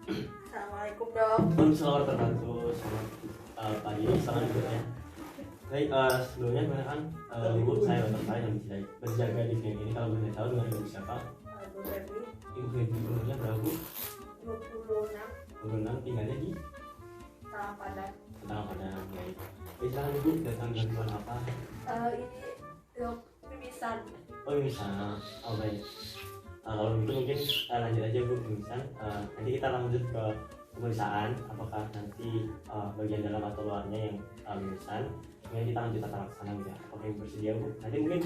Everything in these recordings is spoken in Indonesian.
Assalamualaikum dok. Selamat terbantu, selamat pagi, selamat hidupnya. Baik, sebelumnya gimana Bu, saya dokter Fahri yang berjaga di klinik ini. Kalau boleh tahu dengan ibu siapa? Bu Febri, Ibu Febri, umurnya berapa Bu? 26, 26, tinggalnya di Salam Padan. Padang. Baik. Baik, silakan Ibu, datang bantuan apa? Ini dok, mimisan. Oh, bisa. Oh, baik. Kalau gitu mungkin lanjut aja Bu, pemeriksaan. Nanti kita lanjut ke pemeriksaan, apakah nanti bagian dalam atau luarnya yang pemeriksaan. Kemudian kita lanjut tata laksana gitu ya. Apakah Ibu bersedia Bu? Nanti mungkin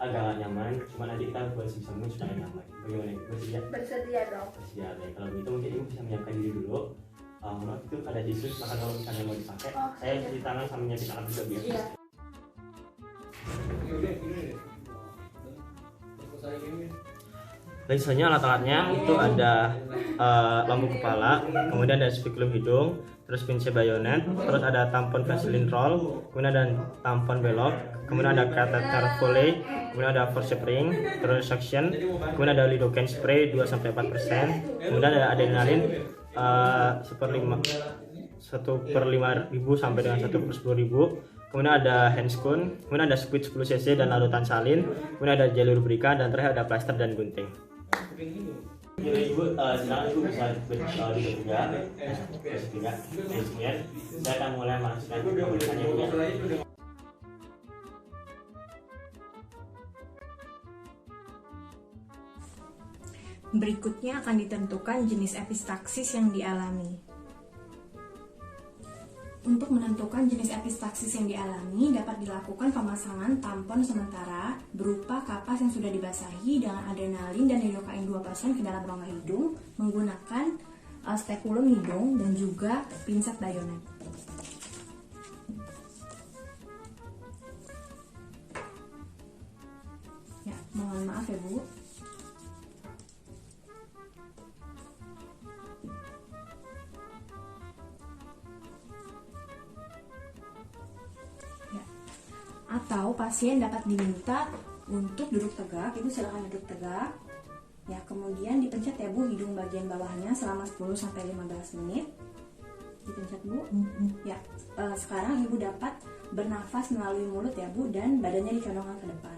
agak nyaman, cuma nanti kita buat sebisa mungkin supaya nyaman. Bagaimana Ibu, bersedia? Bersedia dok. Bersedia. Baik, kalau gitu mungkin Ibu bisa menyiapkan diri dulu. Maaf itu ada tisu, maka kalau misalnya mau dipakai, saya cuci tangan sama nyapin tangan juga biar. Iya. Baik, selanjutnya alat-alatnya itu ada lampu kepala, kemudian ada spekulum hidung, terus pinset bayonet, terus ada tampon Vaseline roll, kemudian ada tampon belok, kemudian ada catheter Foley, kemudian ada forceps ring, terus suction, kemudian ada lidocaine spray 2-4%, kemudian ada adrenalin 1/5.000 sampai dengan 1/10.000. Kemudian ada handscoon, kemudian ada squid 10 cc dan larutan salin, kemudian ada jalur lubrikan, dan terakhir ada plaster dan gunting. Jadi Ibu, silakan Ibu bisa duduk juga. Kemudian saya akan mulai masukkan pemeriksaan Ibu ya. Berikutnya akan ditentukan jenis epistaksis yang dialami. Untuk menentukan jenis epistaksis yang dialami, dapat dilakukan pemasangan tampon sementara berupa kapas yang sudah dibasahi dengan adrenalin dan lidocaine 2% ke dalam rongga hidung menggunakan spekulum hidung dan juga pinset bayonet. Ya, mohon maaf ya Bu. Atau pasien dapat diminta untuk duduk tegak, itu silakan duduk tegak. Ya, kemudian dipencet ya Bu hidung bagian bawahnya selama 10-15 menit. Dipencet Bu. Ya, sekarang Ibu dapat bernafas melalui mulut ya Bu, dan badannya dicondongkan ke depan.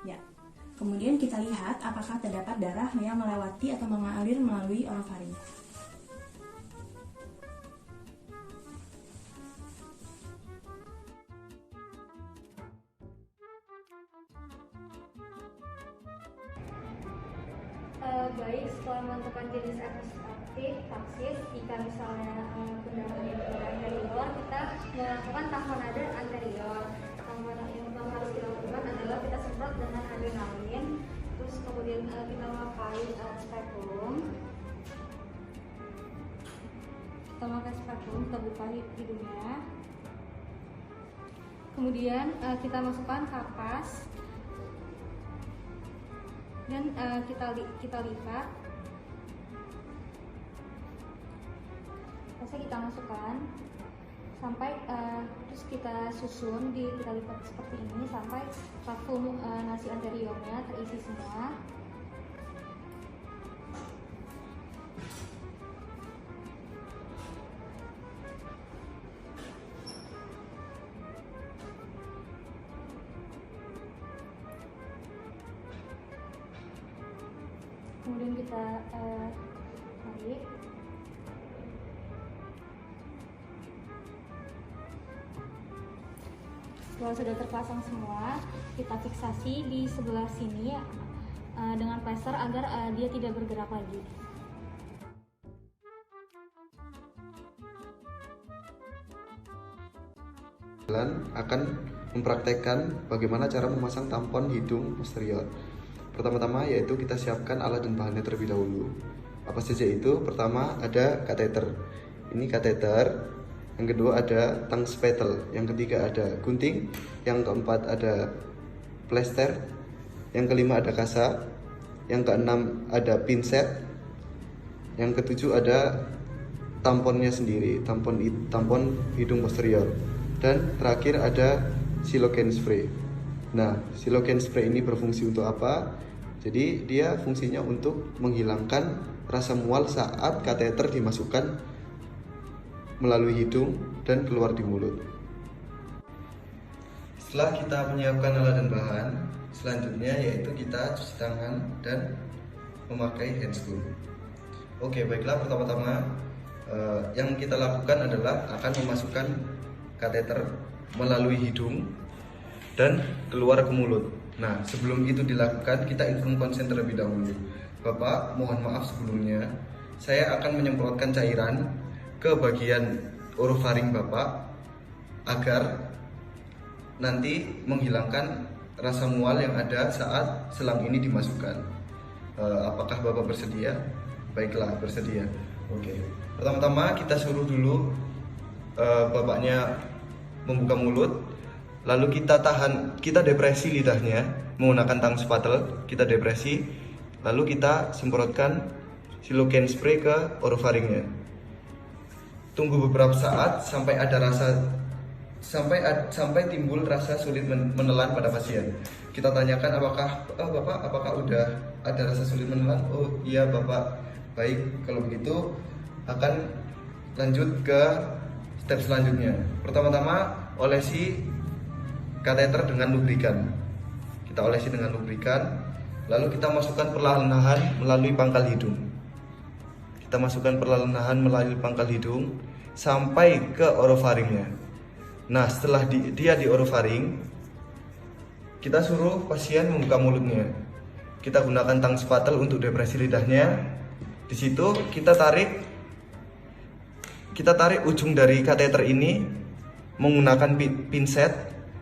Ya. Kemudian kita lihat apakah terdapat darah yang melewati atau mengalir melalui orofaring. Baik, setelah menentukan jenis epistaksis, jika misalnya pendarahan itu anterior, kita melakukan tamponade anterior. Tamponan yang pertama harus kita lakukan adalah kita semprot dengan adrenalin, terus kemudian kita memakai spekulum. Kita memakai spekulum, kita buka hidungnya. Kemudian kita masukkan kapas. Dan kita lipat, terus kita masukkan sampai terus kita susun, kita lipat seperti ini sampai vakum nasi anteriornya terisi semua. Kemudian kita tarik. Setelah sudah terpasang semua, kita fiksasi di sebelah sini dengan plester agar dia tidak bergerak lagi. Akan mempraktekkan bagaimana cara memasang tampon hidung posterior. Pertama-tama yaitu kita siapkan alat dan bahannya terlebih dahulu. Apa saja itu? Pertama ada kateter. Ini kateter. Yang kedua ada tang spatel. Yang ketiga ada gunting. Yang keempat ada plester. Yang kelima ada kasa. Yang keenam ada pinset. Yang ketujuh ada tamponnya sendiri, tampon hidung posterior. Dan terakhir ada silocaine spray. Nah, silocaine spray ini berfungsi untuk apa? Jadi dia fungsinya untuk menghilangkan rasa mual saat kateter dimasukkan melalui hidung dan keluar di mulut. Setelah kita menyiapkan alat dan bahan, selanjutnya yaitu kita cuci tangan dan memakai handscoon. Oke, baiklah, pertama-tama yang kita lakukan adalah akan memasukkan kateter melalui hidung dan keluar ke mulut. Nah, sebelum itu dilakukan, kita inform konsen terlebih dahulu. Bapak, mohon maaf sebelumnya, saya akan menyemprotkan cairan ke bagian orofaring Bapak agar nanti menghilangkan rasa mual yang ada saat selang ini dimasukkan. Apakah Bapak bersedia? Baiklah, bersedia. Oke. Pertama-tama kita suruh dulu Bapaknya membuka mulut, lalu kita tahan, kita depresi lidahnya menggunakan tang spatel, kita depresi, lalu kita semprotkan silocaine spray ke orofaringnya. Tunggu beberapa saat sampai ada rasa sampai timbul rasa sulit menelan pada pasien. Kita tanyakan Bapak, apakah udah ada rasa sulit menelan? Oh iya Bapak. Baik, kalau begitu akan lanjut ke step selanjutnya. Pertama-tama olesi kateter dengan lubrikan. Kita olesi dengan lubrikan, lalu kita masukkan perlahan-lahan melalui pangkal hidung. Kita masukkan perlahan-lahan melalui pangkal hidung sampai ke orofaringnya. Nah, setelah dia di orofaring, kita suruh pasien membuka mulutnya. Kita gunakan tang spatel untuk depresi lidahnya. Di situ kita tarik ujung dari kateter ini menggunakan pinset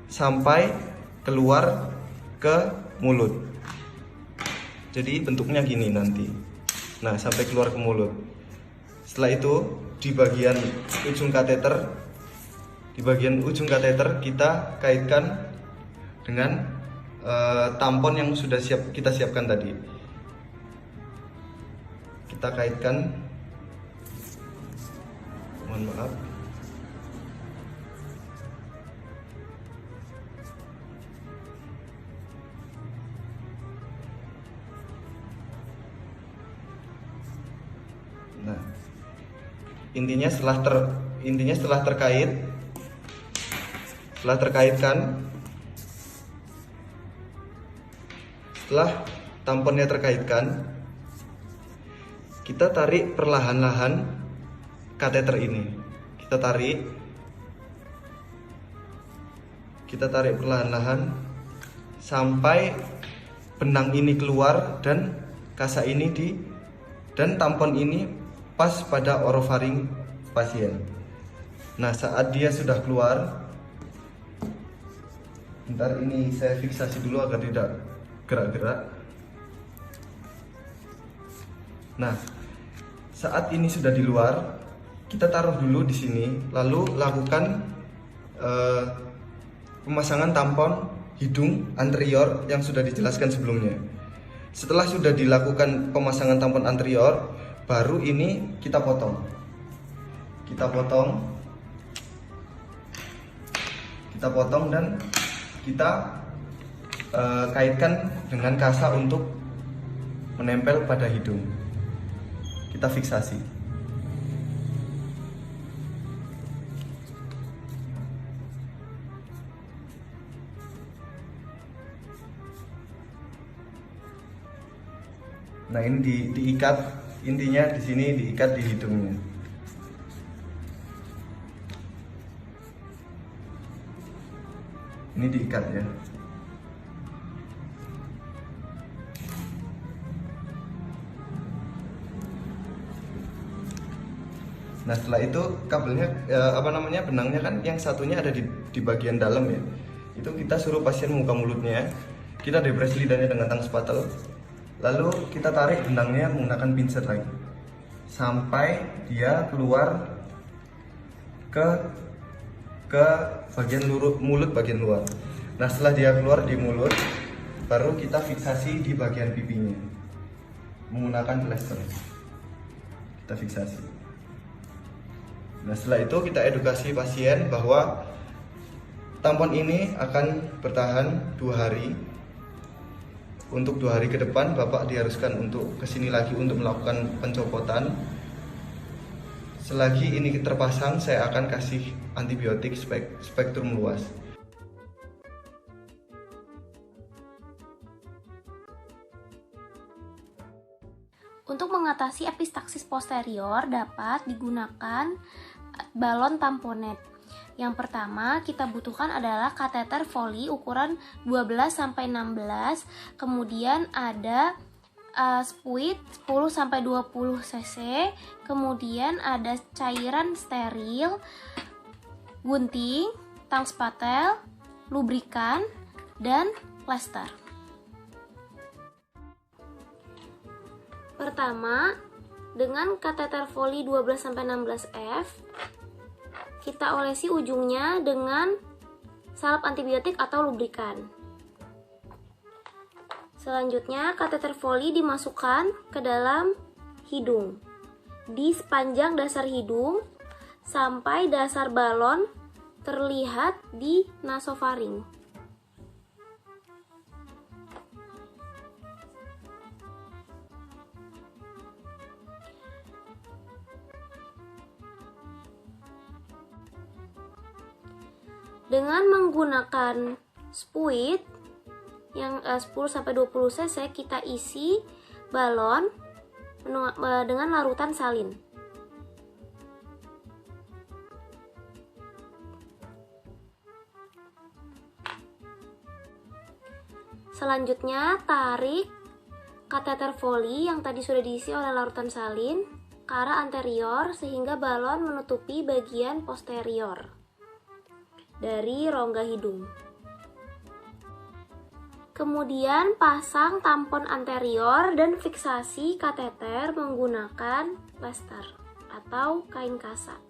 sampai keluar ke mulut. Jadi bentuknya gini nanti. Nah, sampai keluar ke mulut. Setelah itu di bagian ujung kateter kita kaitkan dengan tampon yang sudah kita siapkan tadi. Kita kaitkan, mohon maaf. Nah, intinya setelah terkaitkan, setelah tamponnya terkaitkan, kita tarik perlahan-lahan kateter ini. Kita tarik perlahan-lahan sampai benang ini keluar dan kasa ini dan tampon ini pas pada orofaring pasien. Nah, saat dia sudah keluar, bentar ini saya fiksasi dulu agar tidak gerak-gerak. Nah, saat ini sudah di luar, kita taruh dulu di sini, lalu lakukan pemasangan tampon hidung anterior yang sudah dijelaskan sebelumnya. Setelah sudah dilakukan pemasangan tampon anterior, baru ini kita potong. Kita potong dan kita kaitkan dengan kasa untuk menempel pada hidung. Kita fiksasi. Nah, ini diikat, intinya di sini diikat di hidungnya. Ini diikat ya. Nah, setelah itu kabelnya benangnya kan yang satunya ada di bagian dalam ya. Itu kita suruh pasien membuka mulutnya. Kita depresi lidahnya dengan tang spatel. Lalu kita tarik benangnya menggunakan pinset lagi sampai dia keluar ke bagian mulut bagian luar. Nah, setelah dia keluar di mulut, baru kita fiksasi di bagian pipinya menggunakan plester. Kita fiksasi. Nah, setelah itu kita edukasi pasien bahwa tampon ini akan bertahan 2 hari. Untuk 2 hari ke depan Bapak diharuskan untuk kesini lagi untuk melakukan pencopotan. Selagi ini terpasang, saya akan kasih antibiotik spektrum luas. Untuk mengatasi epistaksis posterior dapat digunakan balon tamponet. Yang pertama kita butuhkan adalah kateter Foley ukuran 12-16, kemudian ada spuit 10-20 cc, kemudian ada cairan steril, gunting, tang spatel, lubrikan, dan plester. Pertama, dengan kateter Foley 12-16F, kita olesi ujungnya dengan salep antibiotik atau lubrikan. Selanjutnya, kateter Foley dimasukkan ke dalam hidung, di sepanjang dasar hidung sampai dasar balon terlihat di nasofaring. Dengan menggunakan spuit yang 10-20 cc, kita isi balon dengan larutan salin. Selanjutnya, tarik kateter Foley yang tadi sudah diisi oleh larutan salin ke arah anterior sehingga balon menutupi bagian posterior dari rongga hidung. Kemudian pasang tampon anterior dan fiksasi kateter menggunakan plester atau kain kasa.